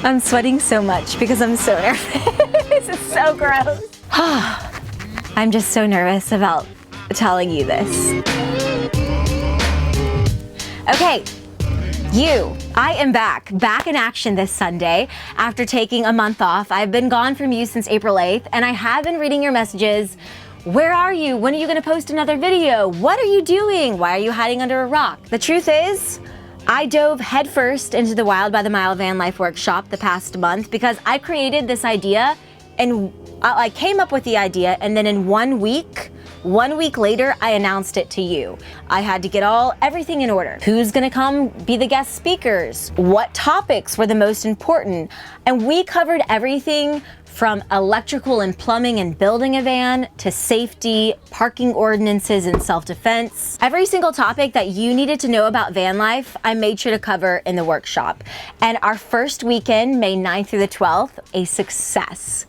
I'm sweating so much because I'm so nervous. It's so gross. I'm just so nervous about telling you this. Okay, I am back in action this Sunday after taking a month off. I've been gone from you since April 8th, and I have been reading your messages. Where are you? When are you gonna post another video? What are you doing? Why are you hiding under a rock? The truth is, I dove headfirst into the Wild by the Mile van life workshop the past month because I created this idea and I came up with the idea, and then in 1 week later, I announced it to you. I had to get everything in order. Who's gonna come be the guest speakers? What topics were the most important? And we covered everything from electrical and plumbing and building a van to safety, parking ordinances and self-defense. Every single topic that you needed to know about van life, I made sure to cover in the workshop. And our first weekend, May 9th through the 12th, a success.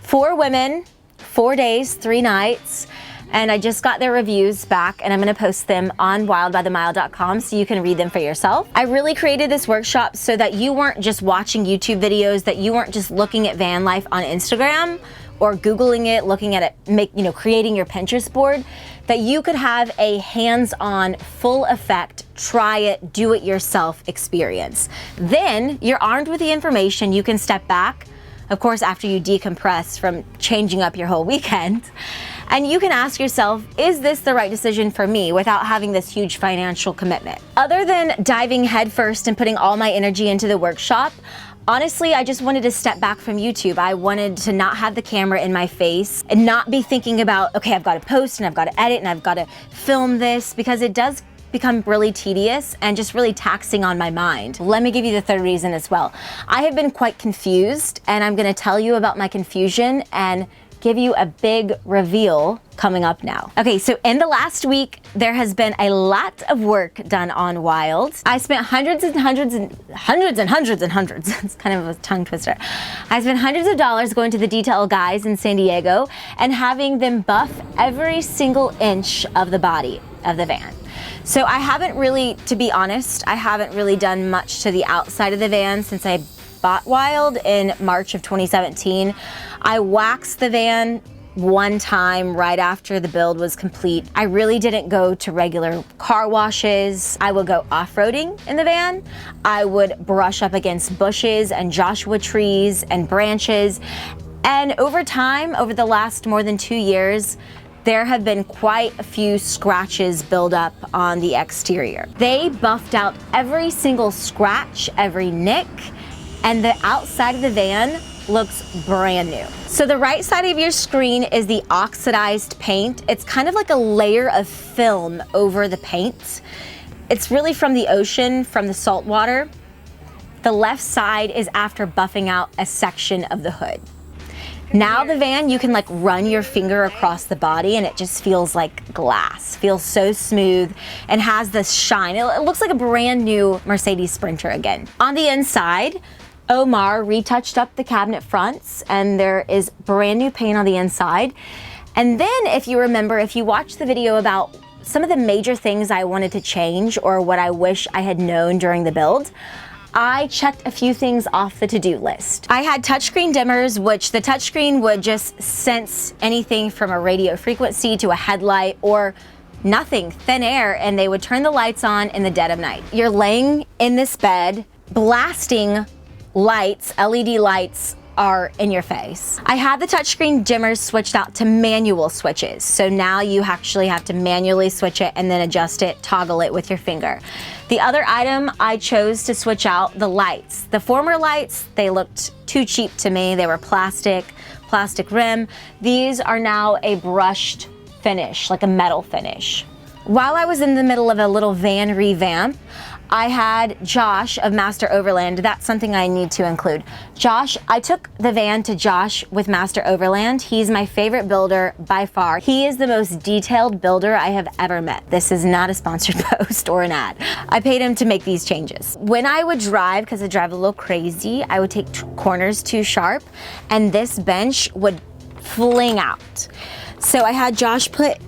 4 women, 4 days, 3 nights. And I just got their reviews back, and I'm gonna post them on wildbythemile.com so you can read them for yourself. I really created this workshop so that you weren't just watching YouTube videos, that you weren't just looking at van life on Instagram or Googling it, looking at it, creating your Pinterest board, that you could have a hands-on, full effect, try it, do it yourself experience. Then you're armed with the information, you can step back, of course, after you decompress from changing up your whole weekend. And you can ask yourself, is this the right decision for me without having this huge financial commitment? Other than diving headfirst and putting all my energy into the workshop, honestly, I just wanted to step back from YouTube. I wanted to not have the camera in my face and not be thinking about, okay, I've got to post and I've got to edit and I've got to film this, because it does become really tedious and just really taxing on my mind. Let me give you the third reason as well. I have been quite confused, and I'm gonna tell you about my confusion and give you a big reveal coming up now. Okay, so in the last week, there has been a lot of work done on Wild. I spent hundreds. It's kind of a tongue twister. I spent hundreds of dollars going to the detail guys in San Diego and having them buff every single inch of the body of the van. So I haven't really, to be honest, I haven't really done much to the outside of the van since I bought Wild in March of 2017. I waxed the van one time right after the build was complete. I really didn't go to regular car washes. I would go off-roading in the van. I would brush up against bushes and Joshua trees and branches. And over time, over the last more than 2 years, there have been quite a few scratches build up on the exterior. They buffed out every single scratch, every nick, and the outside of the van looks brand new. So the right side of your screen is the oxidized paint. It's kind of like a layer of film over the paint. It's really from the ocean, from the salt water. The left side is after buffing out a section of the hood. Now the van, you can run your finger across the body and it just feels like glass, feels so smooth and has this shine. It looks like a brand new Mercedes Sprinter again. On the inside, Omar retouched up the cabinet fronts and there is brand new paint on the inside. And then if you remember, if you watched the video about some of the major things I wanted to change or what I wish I had known during the build, I checked a few things off the to-do list. I had touchscreen dimmers, which the touchscreen would just sense anything from a radio frequency to a headlight or nothing, thin air, and they would turn the lights on in the dead of night. You're laying in this bed, blasting lights, LED lights are in your face. I had the touchscreen dimmers switched out to manual switches. So now you actually have to manually switch it and then adjust it, toggle it with your finger. The other item, I chose to switch out the lights. The former lights, they looked too cheap to me. They were plastic rim. These are now a brushed finish, like a metal finish. While I was in the middle of a little van revamp, I had Josh of Master Overland. That's something I need to include. Josh, I took the van to Josh with Master Overland. He's my favorite builder by far. He is the most detailed builder I have ever met. This is not a sponsored post or an ad. I paid him to make these changes. When I would drive, because I drive a little crazy, I would take corners too sharp and this bench would fling out. So I had Josh put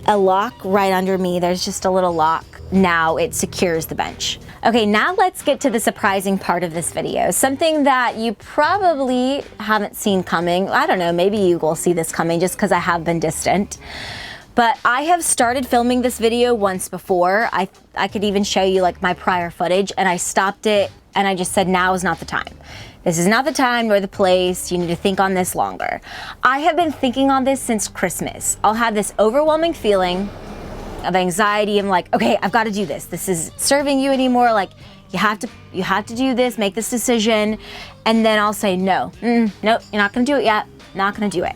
a lock right under me. There's just a little lock now it secures the bench. Okay, now let's get to the surprising part of this video. Something that you probably haven't seen coming. I don't know, maybe you will see this coming just because I have been distant. But I have started filming this video once before. I could even show you like my prior footage, and I stopped it and I just said, now is not the time. This is not the time nor the place. You need to think on this longer. I have been thinking on this since Christmas. I'll have this overwhelming feeling of anxiety. I'm like, okay, I've got to do this. This is serving you anymore. Like you have to do this, make this decision. And then I'll say, no, nope, you're not going to do it yet. Not going to do it.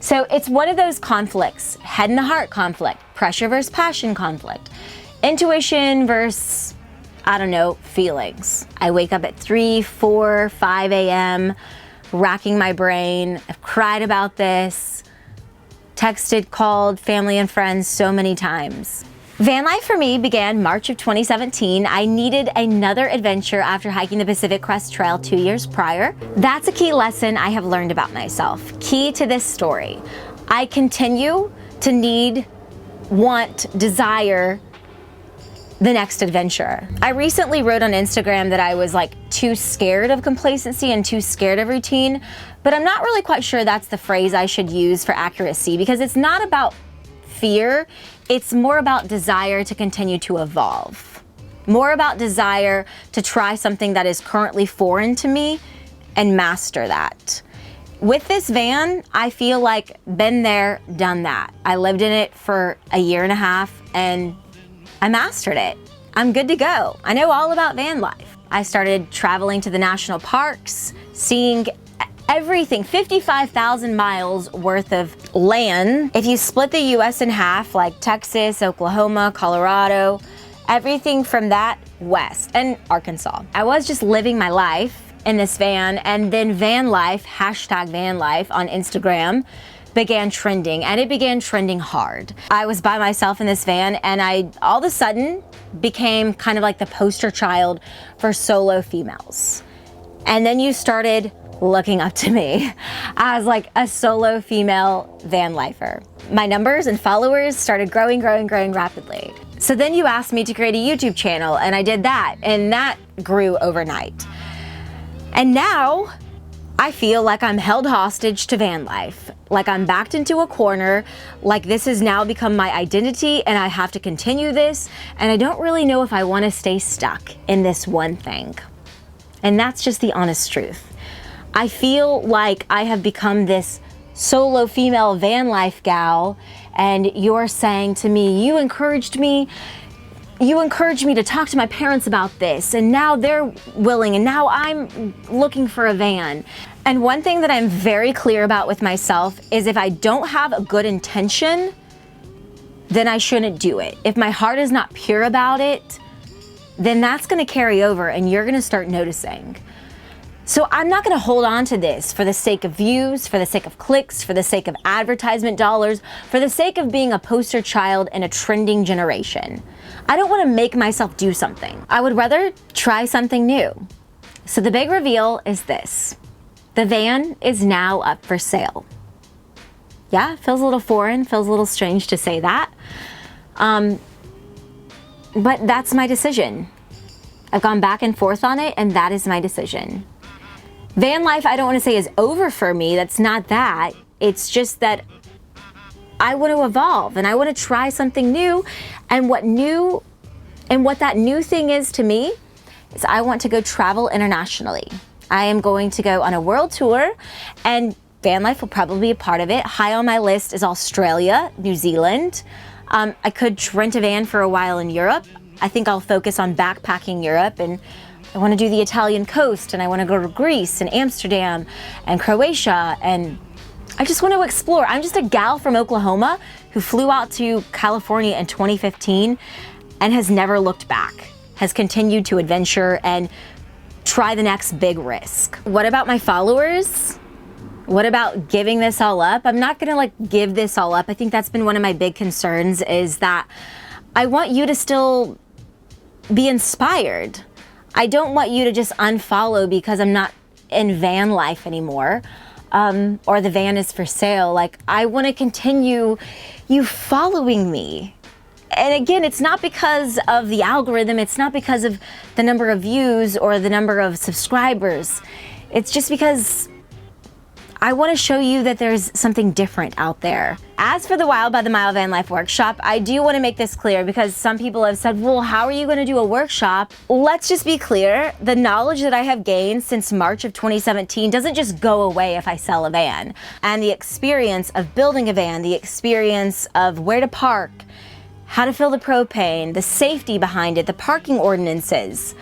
So it's one of those conflicts, head and heart conflict, pressure versus passion conflict, intuition versus, I don't know, feelings. I wake up at 3, 4, 5 a.m., racking my brain. I've cried about this, texted, called family and friends so many times. Van life for me began March of 2017. I needed another adventure after hiking the Pacific Crest Trail 2 years prior. That's a key lesson I have learned about myself. Key to this story. I continue to need, want, desire the next adventure. I recently wrote on Instagram that I was like too scared of complacency and too scared of routine, but I'm not really quite sure that's the phrase I should use for accuracy, because it's not about fear, it's more about desire to continue to evolve. More about desire to try something that is currently foreign to me and master that. With this van, I feel like been there, done that. I lived in it for a year and a half and I mastered it. I'm good to go. I know all about van life. I started traveling to the national parks, seeing everything, 55,000 miles worth of land. If you split the US in half, like Texas, Oklahoma, Colorado, everything from that west, and Arkansas. I was just living my life in this van, and then van life, hashtag van life on Instagram, began trending, and it began trending hard. I was by myself in this van, and I all of a sudden became kind of like the poster child for solo females. And then you started looking up to me as like a solo female van lifer. My numbers and followers started growing rapidly. So then you asked me to create a YouTube channel, and I did that, and that grew overnight. And now I feel like I'm held hostage to van life, like I'm backed into a corner, like this has now become my identity and I have to continue this, and I don't really know if I want to stay stuck in this one thing. And that's just the honest truth. I feel like I have become this solo female van life gal, and you're saying to me, you encouraged me to talk to my parents about this, and now they're willing, and now I'm looking for a van. And one thing that I'm very clear about with myself is if I don't have a good intention, then I shouldn't do it. If my heart is not pure about it, then that's gonna carry over and you're gonna start noticing. So I'm not gonna hold on to this for the sake of views, for the sake of clicks, for the sake of advertisement dollars, for the sake of being a poster child in a trending generation. I don't wanna make myself do something. I would rather try something new. So the big reveal is this. The van is now up for sale. Yeah, it feels a little foreign, feels a little strange to say that. But that's my decision. I've gone back and forth on it, and that is my decision. Van life, I don't want to say is over for me. That's not that. It's just that I want to evolve and I want to try something new. And what that new thing is to me is I want to go travel internationally. I am going to go on a world tour, and van life will probably be a part of it. High on my list is Australia, New Zealand. I could rent a van for a while in Europe. I think I'll focus on backpacking Europe, and I want to do the Italian coast, and I want to go to Greece and Amsterdam and Croatia, and I just want to explore. I'm just a gal from Oklahoma who flew out to California in 2015 and has never looked back, has continued to adventure and try the next big risk. What about my followers? What about giving this all up? I'm not gonna like give this all up. I think that's been one of my big concerns, is that I want you to still be inspired. I don't want you to just unfollow because I'm not in van life anymore, or the van is for sale. Like, I want to continue you following me. And again, it's not because of the algorithm, it's not because of the number of views or the number of subscribers. It's just because I want to show you that there's something different out there. As for the Wild by the Mile Van Life workshop, I do want to make this clear because some people have said, well, how are you going to do a workshop? Let's just be clear. The knowledge that I have gained since March of 2017 doesn't just go away if I sell a van. And the experience of building a van, the experience of where to park, how to fill the propane, the safety behind it, the parking ordinances.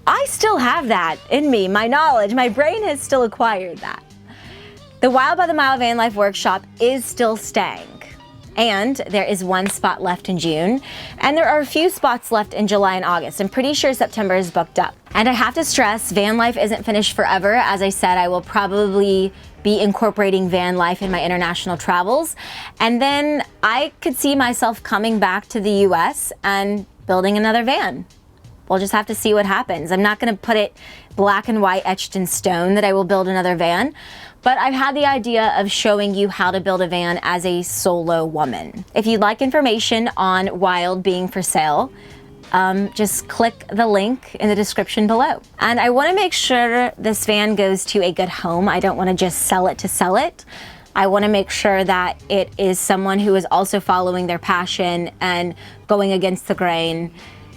I still have that in me, my knowledge. My brain has still acquired that. The Wild by the Mile Van Life workshop is still staying, and there is one spot left in June, and there are a few spots left in July and August. I'm pretty sure September is booked up. And I have to stress, van life isn't finished forever. As I said, I will probably be incorporating van life in my international travels, and then I could see myself coming back to the US and building another van. We'll just have to see what happens. I'm not gonna put it black and white etched in stone that I will build another van, but I've had the idea of showing you how to build a van as a solo woman. If you'd like information on Wild being for sale, just click the link in the description below. And I wanna make sure this van goes to a good home. I don't wanna just sell it to sell it. I wanna make sure that it is someone who is also following their passion and going against the grain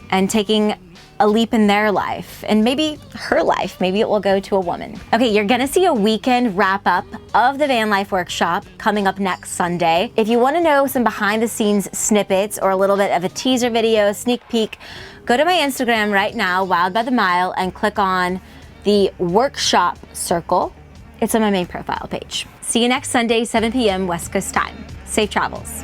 and taking a leap in their life and maybe her life. Maybe it will go to a woman. Okay, you're gonna see a weekend wrap up of the Van Life workshop coming up next Sunday. If you wanna know some behind the scenes snippets or a little bit of a teaser video, a sneak peek, go to my Instagram right now, Wild by the Mile, and click on the workshop circle. It's on my main profile page. See you next Sunday, 7 p.m. West Coast time. Safe travels.